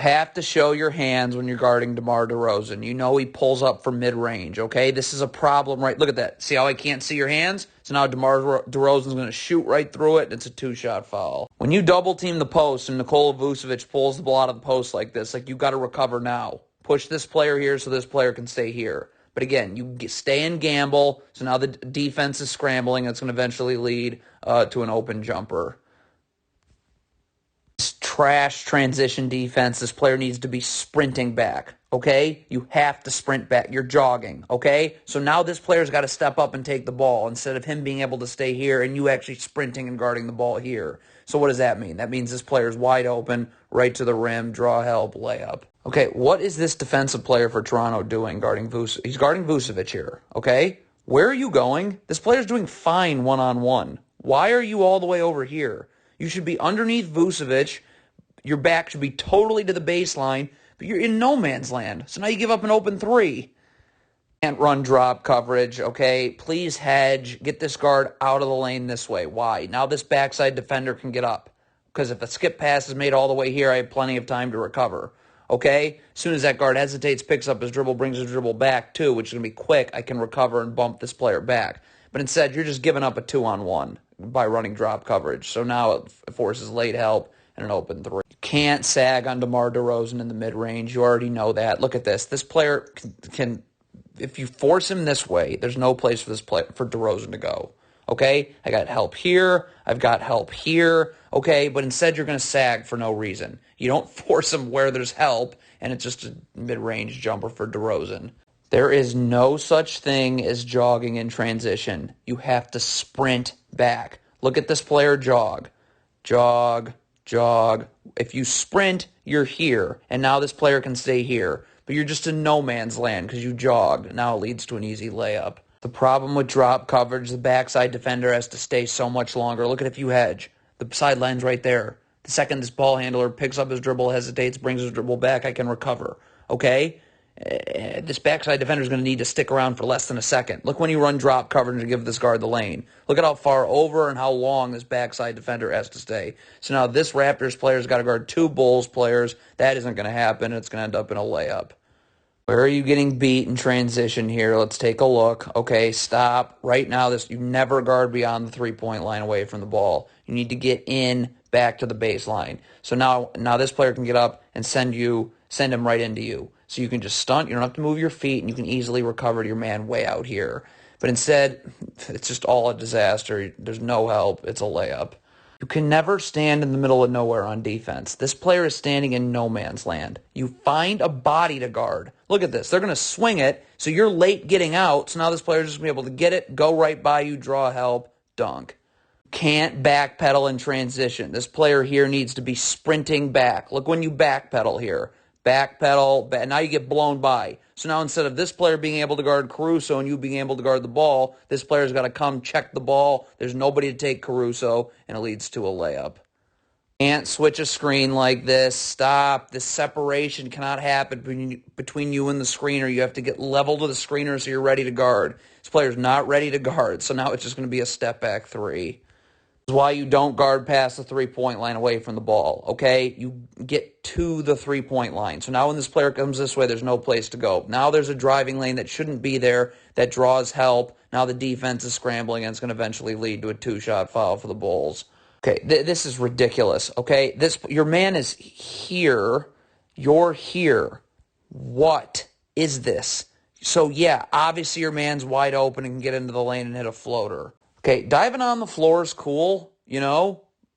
Have to show your hands when you're guarding DeMar DeRozan. You know he pulls up from mid-range, okay? This is a problem, right? Look at that. See how I can't see your hands? So now DeMar DeRozan's going to shoot right through it, and it's a two-shot foul. When you double-team the post and Nikola Vucevic pulls the ball out of the post like this, like you got to recover now. Push this player here so this player can stay here. But again, you stay and gamble, so now the defense is scrambling. It's going to eventually lead to an open jumper. Trash transition defense. This player needs to be sprinting back, okay? You have to sprint back. You're jogging, okay? So now this player's got to step up and take the ball instead of him being able to stay here and you actually sprinting and guarding the ball here. So what does that mean? That means this player's wide open, right to the rim, draw help, layup. Okay, what is this defensive player for Toronto doing guarding Vucevic? He's guarding Vucevic here, okay? Where are you going? This player's doing fine one-on-one. Why are you all the way over here? You should be underneath Vucevic. Your back should be totally to the baseline, but you're in no man's land. So now you give up an open three. Can't run drop coverage, okay? Please hedge. Get this guard out of the lane this way. Why? Now this backside defender can get up. Because if a skip pass is made all the way here, I have plenty of time to recover. Okay? As soon as that guard hesitates, picks up his dribble, brings his dribble back too, which is going to be quick, I can recover and bump this player back. But instead, you're just giving up a 2-on-1 by running drop coverage. So now it forces late help and an open three. You can't sag on DeMar DeRozan in the mid-range. You already know that. Look at this. This player can if you force him this way, there's no place for this player, for DeRozan to go. Okay? I got help here. I've got help here. Okay? But instead, you're going to sag for no reason. You don't force him where there's help, and it's just a mid-range jumper for DeRozan. There is no such thing as jogging in transition. You have to sprint back. Look at this player jog. Jog, jog. If you sprint, you're here, and now this player can stay here. But you're just in no man's land because you jog. Now it leads to an easy layup. The problem with drop coverage, the backside defender has to stay so much longer. Look at if you hedge. The sideline's right there. The second this ball handler picks up his dribble, hesitates, brings his dribble back, I can recover. Okay? This backside defender is going to need to stick around for less than a second. Look when you run drop coverage and give this guard the lane. Look at how far over and how long this backside defender has to stay. So now this Raptors player's got to guard two Bulls players. That isn't going to happen. It's going to end up in a layup. Where are you getting beat in transition here? Let's take a look. Okay, stop. Right now, you never guard beyond the three-point line away from the ball. You need to get in back to the baseline. So now this player can get up and send him right into you. So you can just stunt. You don't have to move your feet, and you can easily recover your man way out here. But instead, it's just all a disaster. There's no help. It's a layup. You can never stand in the middle of nowhere on defense. This player is standing in no man's land. You find a body to guard. Look at this. They're going to swing it, so you're late getting out. So now this player is just going to be able to get it, go right by you, draw help, dunk. Can't backpedal in transition. This player here needs to be sprinting back. Look when you backpedal here. Backpedal, now you get blown by. So now instead of this player being able to guard Caruso and you being able to guard the ball, this player's got to come check the ball. There's nobody to take Caruso, and it leads to a layup. Can't switch a screen like this. Stop. This separation cannot happen between you and the screener. You have to get level to the screener so you're ready to guard. This player's not ready to guard, so now it's just going to be a step-back three. This is why you don't guard past the three-point line away from the ball, okay? You get to the three-point line. So now when this player comes this way, there's no place to go. Now there's a driving lane that shouldn't be there that draws help. Now the defense is scrambling, and it's going to eventually lead to a two-shot foul for the Bulls. Okay, this is ridiculous, okay? Your man is here. You're here. What is this? So, yeah, obviously your man's wide open and can get into the lane and hit a floater. Okay, diving on the floor is cool,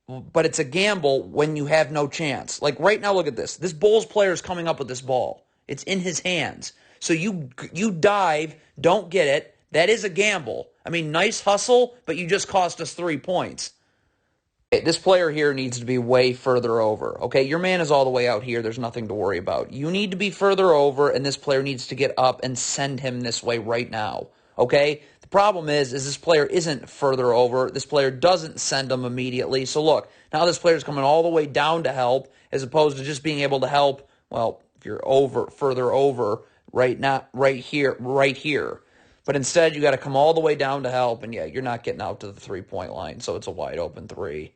but it's a gamble when you have no chance. Like right now, look at this. This Bulls player is coming up with this ball. It's in his hands. So you dive, don't get it. That is a gamble. I mean, nice hustle, but you just cost us 3 points. Okay, this player here needs to be way further over. Okay, your man is all the way out here. There's nothing to worry about. You need to be further over, and this player needs to get up and send him this way right now. Okay? The problem is this player isn't further over. This player doesn't send him immediately. So look, now this player's coming all the way down to help as opposed to just being able to help, well, if you're further over right now, right here. But instead, you got to come all the way down to help, and yeah, you're not getting out to the three-point line, so it's a wide open three.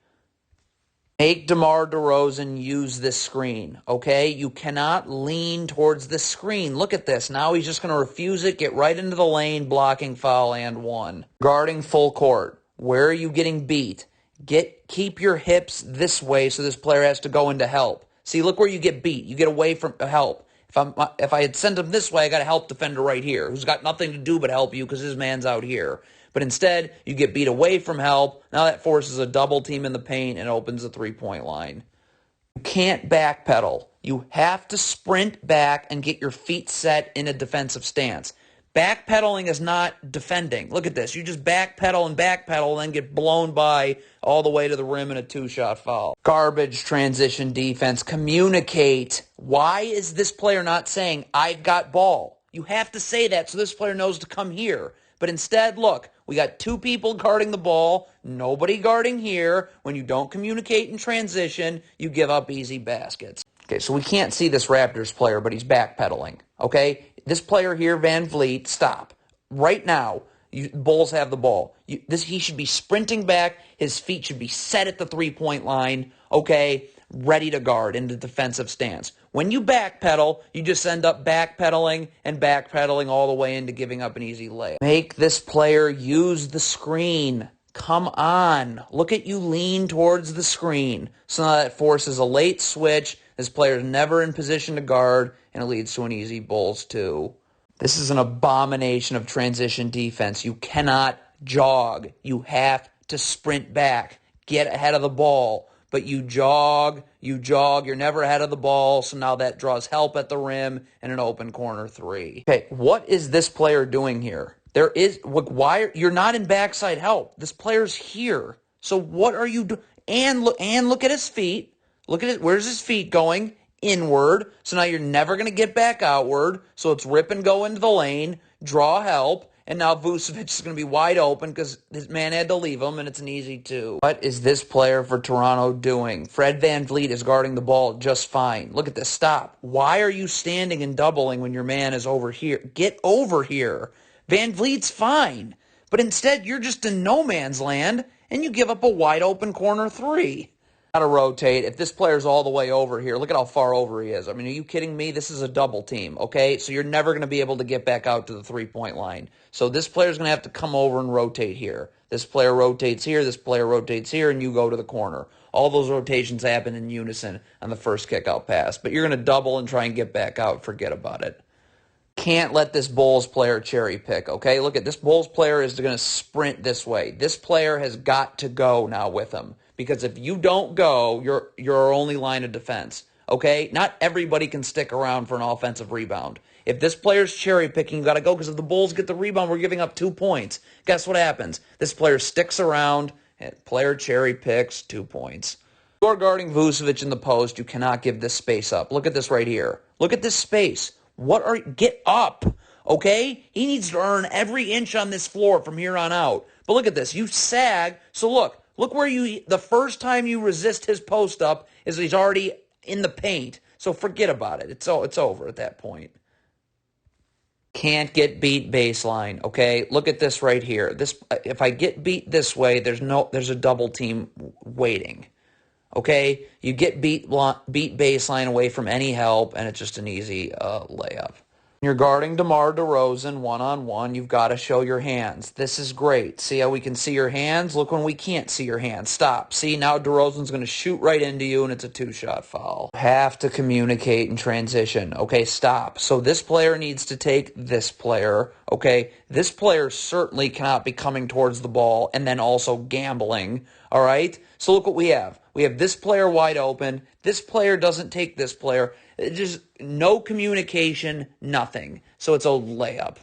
Make DeMar DeRozan use this screen, okay? You cannot lean towards the screen. Look at this. Now he's just going to refuse it, get right into the lane, blocking foul and one. Guarding full court. Where are you getting beat? Keep your hips this way so this player has to go into help. See, look where you get beat. You get away from help. If I had sent him this way, I got a help defender right here who's got nothing to do but help you because his man's out here. But instead, you get beat away from help. Now that forces a double team in the paint and opens the three-point line. You can't backpedal. You have to sprint back and get your feet set in a defensive stance. Backpedaling is not defending. Look at this. You just backpedal and then get blown by all the way to the rim in a two-shot foul. Garbage transition defense. Communicate. Why is this player not saying, I've got ball? You have to say that so this player knows to come here. But instead, look, we got two people guarding the ball, nobody guarding here. When you don't communicate in transition, you give up easy baskets. Okay, so we can't see this Raptors player, but he's backpedaling, okay? This player here, Van Vliet, stop. Right now, Bulls have the ball. He should be sprinting back. His feet should be set at the three-point line, okay, ready to guard in the defensive stance. When you backpedal, you just end up backpedaling all the way into giving up an easy layup. Make this player use the screen. Come on. Look at you lean towards the screen. So now that forces a late switch. This player is never in position to guard, and it leads to an easy Bulls 2. This is an abomination of transition defense. You cannot jog. You have to sprint back. Get ahead of the ball. But you jog, you're never ahead of the ball, so now that draws help at the rim and an open corner three. Okay, what is this player doing here? You're not in backside help. This player's here. So what are you doing? And look at his feet. Look at it. Where's his feet going? Inward. So now you're never going to get back outward. So it's rip and go into the lane, draw help, and now Vucevic is going to be wide open because his man had to leave him, and it's an easy 2. What is this player for Toronto doing? Fred VanVleet is guarding the ball just fine. Look at this. Stop. Why are you standing and doubling when your man is over here? Get over here. VanVleet's fine. But instead, you're just in no man's land, and you give up a wide open corner 3. Got to rotate. If this player's all the way over here, look at how far over he is. I mean, are you kidding me? This is a double team, okay? So you're never going to be able to get back out to the three-point line. So this player's going to have to come over and rotate here. This player rotates here, this player rotates here, and you go to the corner. All those rotations happen in unison on the first kick-out pass. But you're going to double and try and get back out. Forget about it. Can't let this Bulls player cherry pick, okay? Look at this Bulls player is going to sprint this way. This player has got to go now with him. Because if you don't go, you're our only line of defense, okay? Not everybody can stick around for an offensive rebound. If this player's cherry picking, you got to go because if the Bulls get the rebound, we're giving up 2 points. Guess what happens? This player sticks around, and player cherry picks 2 points. You're guarding Vucevic in the post. You cannot give this space up. Look at this right here. Look at this space. Get up, okay? He needs to earn every inch on this floor from here on out. But look at this. You sag. So look where the first time you resist his post up is he's already in the paint. So forget about it. It's over at that point. Can't get beat baseline, okay? Look at this right here. If I get beat this way, there's a double team waiting. Okay? You get beat baseline away from any help, and it's just an easy layup. You're guarding DeMar DeRozan one-on-one. You've got to show your hands. This is great. See how we can see your hands? Look when we can't see your hands. Stop. See, now DeRozan's going to shoot right into you, and it's a 2-shot foul. Have to communicate in transition. Okay, stop. So this player needs to take this player. Okay, this player certainly cannot be coming towards the ball and then also gambling. All right? So look what we have. We have this player wide open. This player doesn't take this player. Just no communication, nothing. So it's a layup.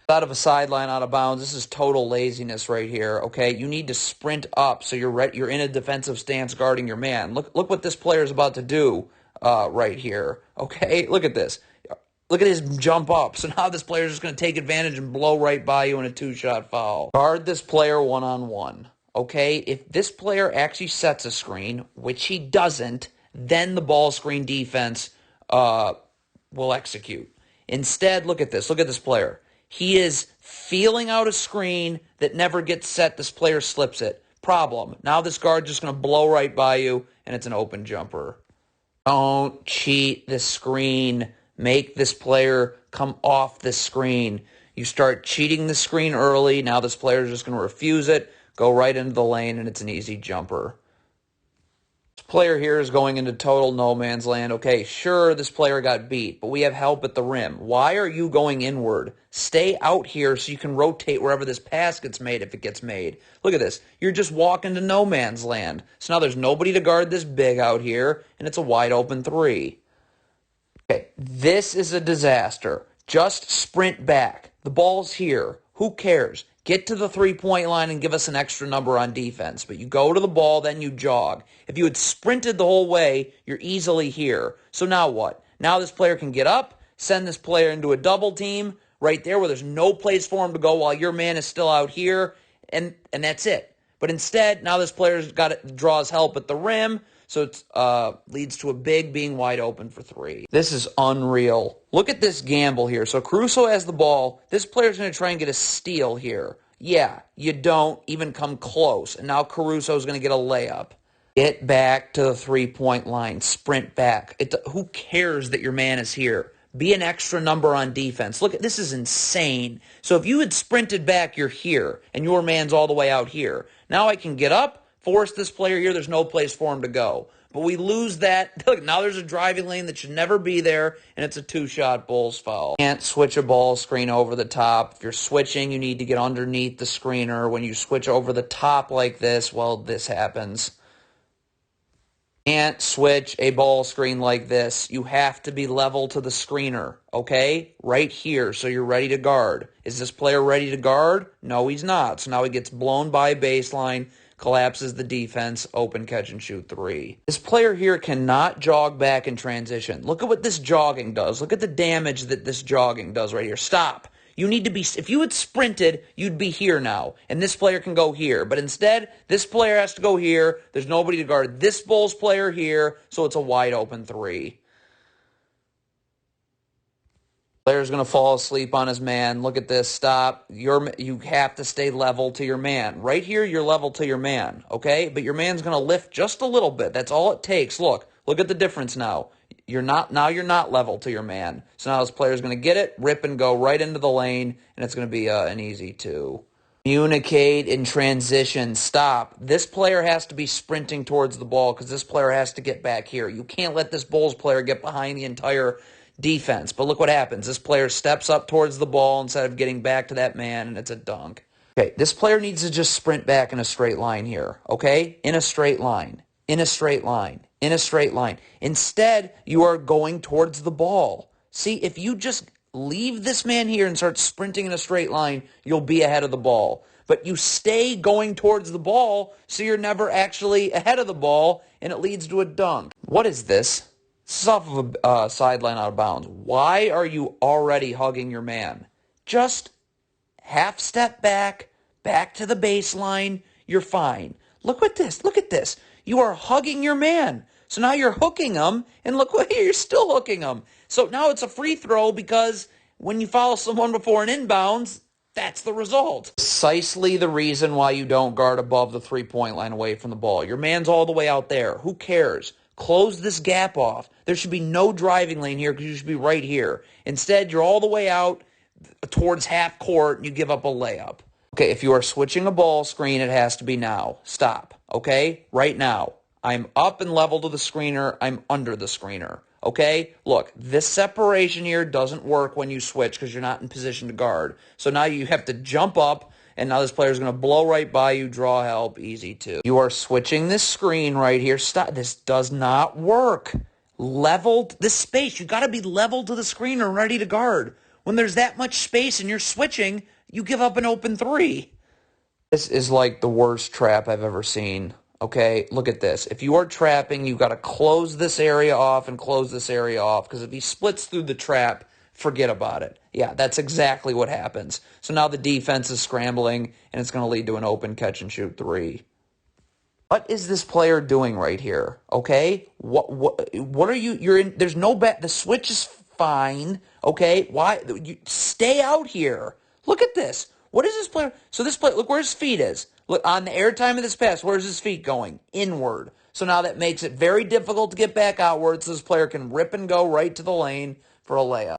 Out of a sideline, out of bounds. This is total laziness right here, okay? You need to sprint up so you're in a defensive stance guarding your man. Look what this player is about to do right here, okay? Look at this. Look at his jump up. So now this player is just going to take advantage and blow right by you in a 2-shot foul. Guard this player one-on-one. Okay, if this player actually sets a screen, which he doesn't, then the ball screen defense will execute. Instead, look at this. Look at this player. He is feeling out a screen that never gets set. This player slips it. Problem. Now this guard's just going to blow right by you and it's an open jumper. Don't cheat the screen. Make this player come off the screen. You start cheating the screen early. Now this player is just going to refuse it, go right into the lane, and it's an easy jumper. This player here is going into total no man's land. Okay, sure, this player got beat, but we have help at the rim. Why are you going inward? Stay out here so you can rotate wherever this pass gets made if it gets made. Look at this. You're just walking to no man's land. So now there's nobody to guard this big out here, and it's a wide open three. Okay, this is a disaster. Just sprint back. The ball's here. Who cares? Get to the three-point line and give us an extra number on defense. But you go to the ball, then you jog. If you had sprinted the whole way, you're easily here. So now what? Now this player can get up, send this player into a double team right there where there's no place for him to go while your man is still out here, and that's it. But instead, now this player's draws help at the rim, so it leads to a big being wide open for three. This is unreal. Look at this gamble here. So Caruso has the ball. This player's going to try and get a steal here. Yeah, you don't even come close. And now Caruso's going to get a layup. Get back to the three-point line. Sprint back. Who cares that your man is here? Be an extra number on defense. Look, this is insane. So if you had sprinted back, you're here, and your man's all the way out here. Now I can get up, force this player here. There's no place for him to go. But we lose that. Look, now there's a driving lane that should never be there, and it's a two-shot Bulls foul. Can't switch a ball screen over the top. If you're switching, you need to get underneath the screener. When you switch over the top like this, well, this happens. Can't switch a ball screen like this. You have to be level to the screener, okay? Right here, so you're ready to guard. Is this player ready to guard? No, he's not. So now he gets blown by a baseline, collapses the defense, open catch and shoot three. This player here cannot jog back in transition. Look at what this jogging does. Look at the damage that this jogging does right here. Stop. You need to be, if you had sprinted, you'd be here now, and this player can go here. But instead, this player has to go here. There's nobody to guard this Bulls player here, so it's a wide open three. Player's going to fall asleep on his man. Look at this. Stop. You have to stay level to your man. Right here, you're level to your man, okay? But your man's going to lift just a little bit. That's all it takes. Look at the difference now. You're not level to your man. So now this player's going to get it, rip and go right into the lane, and it's going to be an easy two. Communicate in transition. Stop. This player has to be sprinting towards the ball because this player has to get back here. You can't let this Bulls player get behind the entire defense. But look what happens. This player steps up towards the ball instead of getting back to that man, and it's a dunk. Okay, this player needs to just sprint back in a straight line here, okay? In a straight line. In a straight line. In a straight line. Instead, you are going towards the ball. See, if you just leave this man here and start sprinting in a straight line, you'll be ahead of the ball. But you stay going towards the ball, so you're never actually ahead of the ball, and it leads to a dunk. What is this? This is off of a sideline out of bounds. Why are you already hugging your man? Just half step back to the baseline, you're fine. Look at this. Look at this. You are hugging your man. So now you're hooking him, and look what you're still hooking him. So now it's a free throw because when you foul someone before an inbounds, that's the result. Precisely the reason why you don't guard above the three-point line away from the ball. Your man's all the way out there. Who cares? Close this gap off. There should be no driving lane here because you should be right here. Instead, you're all the way out towards half court, and you give up a layup. Okay, if you are switching a ball screen, it has to be now. Stop, okay? Right now. I'm up and level to the screener. I'm under the screener, okay? Look, this separation here doesn't work when you switch because you're not in position to guard. So now you have to jump up, and now this player is going to blow right by you, draw help, easy two. You are switching this screen right here. Stop. This does not work. Leveled this space. You got to be leveled to the screener, ready to guard. When there's that much space and you're switching, you give up an open three. This is like the worst trap I've ever seen. Okay, look at this. If you are trapping, you've got to close this area off and close this area off because if he splits through the trap, forget about it. Yeah, that's exactly what happens. So now the defense is scrambling, and it's going to lead to an open catch and shoot three. What is this player doing right here? Okay, what are you? You're in. There's no bet. The switch is fine. Okay, why? You stay out here. Look at this. What is this player? So this player, look where his feet is. Look, on the airtime of this pass, where's his feet going? Inward. So now that makes it very difficult to get back outwards so this player can rip and go right to the lane for a layup.